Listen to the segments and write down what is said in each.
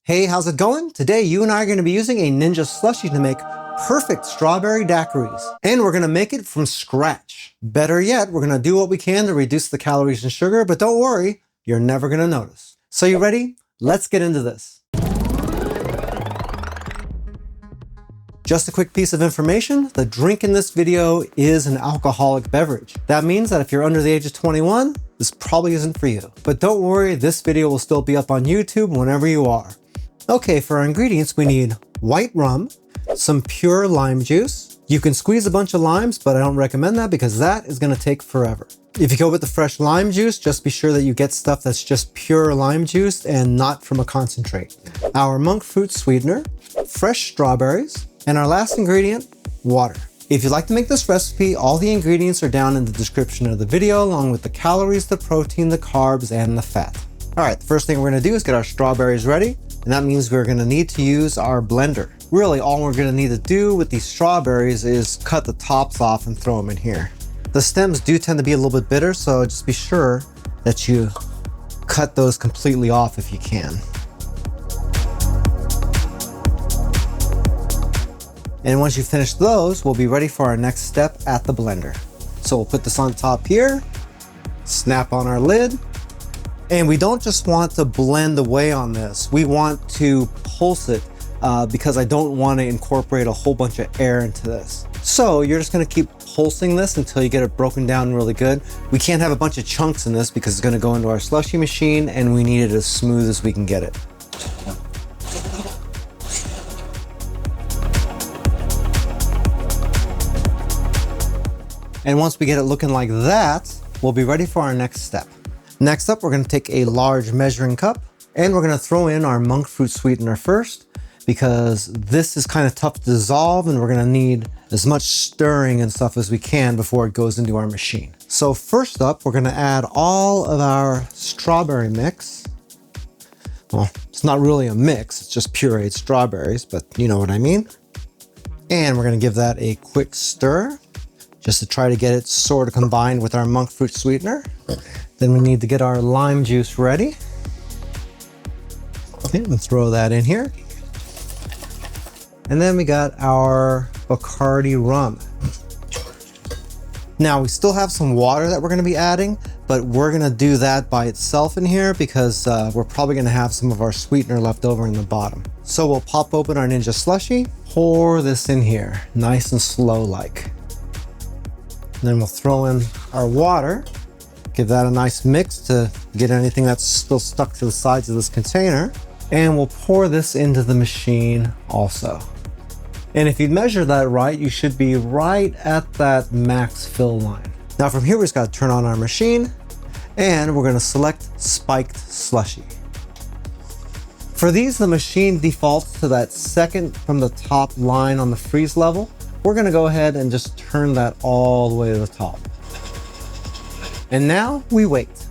Hey, how's it going? Today, you and I are going to be using a Ninja Slushi to make perfect Strawberry Daquiris. And we're going to make it from scratch. Better yet, we're going to do what we can to reduce the calories and sugar, but don't worry, you're never going to notice. So you ready? Let's get into this. Just a quick piece of information, the drink in this video is an alcoholic beverage. That means that if you're under the age of 21, this probably isn't for you. But don't worry, this video will still be up on YouTube whenever you are. Okay, for our ingredients, we need white rum, some pure lime juice. You can squeeze a bunch of limes, but I don't recommend that because that is going to take forever. If you go with the fresh lime juice, just be sure that you get stuff that's just pure lime juice and not from a concentrate. Our monk fruit sweetener, fresh strawberries, and our last ingredient, water. If you'd like to make this recipe, all the ingredients are down in the description of the video, along with the calories, the protein, the carbs, and the fat. All right, the first thing we're going to do is get our strawberries ready. And that means we're going to need to use our blender. Really, all we're going to need to do with these strawberries is cut the tops off and throw them in here. The stems do tend to be a little bit bitter, so just be sure that you cut those completely off if you can. And once you finish those, we'll be ready for our next step at the blender. So we'll put this on top here, snap on our lid. And we don't just want to blend away on this. We want to pulse it because I don't want to incorporate a whole bunch of air into this. So you're just going to keep pulsing this until you get it broken down really good. We can't have a bunch of chunks in this because it's going to go into our slushy machine and we need it as smooth as we can get it. And once we get it looking like that, we'll be ready for our next step. Next up, we're going to take a large measuring cup and we're going to throw in our monk fruit sweetener first because this is kind of tough to dissolve and we're going to need as much stirring and stuff as we can before it goes into our machine. So first up, we're going to add all of our strawberry mix. Well, it's not really a mix, it's just pureed strawberries, but you know what I mean. And we're going to give that a quick stir just to try to get it sort of combined with our monk fruit sweetener. Then we need to get our lime juice ready. Okay, let's throw that in here. And then we got our Bacardi rum. Now we still have some water that we're going to be adding, but we're going to do that by itself in here because we're probably going to have some of our sweetener left over in the bottom. So we'll pop open our Ninja Slushi, pour this in here, nice and slow like. Then we'll throw in our water. Give that a nice mix to get anything that's still stuck to the sides of this container. And we'll pour this into the machine also. And if you measure that right, you should be right at that max fill line. Now from here, we just got to turn on our machine and we're going to select spiked slushy. For these, the machine defaults to that second from the top line on the freeze level. We're going to go ahead and just turn that all the way to the top. And now we wait.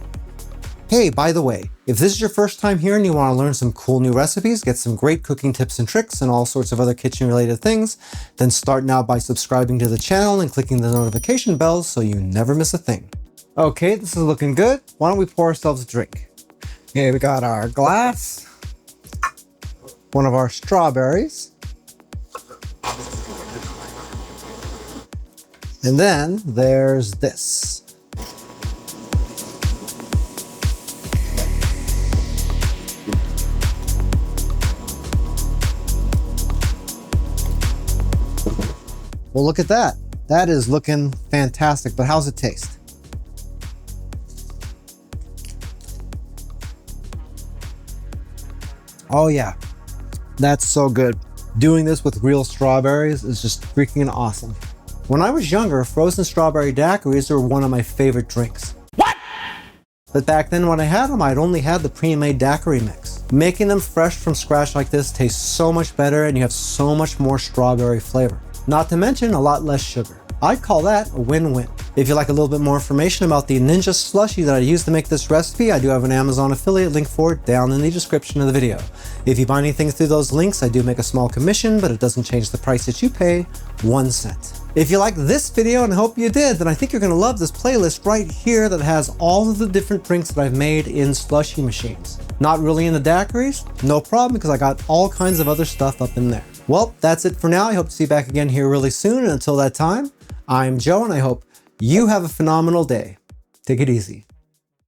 Hey, by the way, if this is your first time here and you want to learn some cool new recipes, get some great cooking tips and tricks and all sorts of other kitchen related things, then start now by subscribing to the channel and clicking the notification bells so you never miss a thing. Okay, this is looking good. Why don't we pour ourselves a drink? Okay, we got our glass, one of our strawberries, and then there's this. Well, look at that. That is looking fantastic, but how's it taste? Oh yeah, that's so good. Doing this with real strawberries is just freaking awesome. When I was younger, frozen strawberry daiquiris were one of my favorite drinks. What? But back then when I had them, I'd only had the pre-made daiquiri mix. Making them fresh from scratch like this tastes so much better and you have so much more strawberry flavor. Not to mention a lot less sugar. I'd call that a win-win. If you'd like a little bit more information about the Ninja Slushi that I used to make this recipe, I do have an Amazon affiliate link for it down in the description of the video. If you buy anything through those links, I do make a small commission, but it doesn't change the price that you pay 1 cent. If you liked this video, and I hope you did, then I think you're gonna love this playlist right here that has all of the different drinks that I've made in slushy machines. Not really in the daiquiris? No problem, because I got all kinds of other stuff up in there. Well, that's it for now. I hope to see you back again here really soon, and until that time, I'm Joe, and I hope you have a phenomenal day. Take it easy.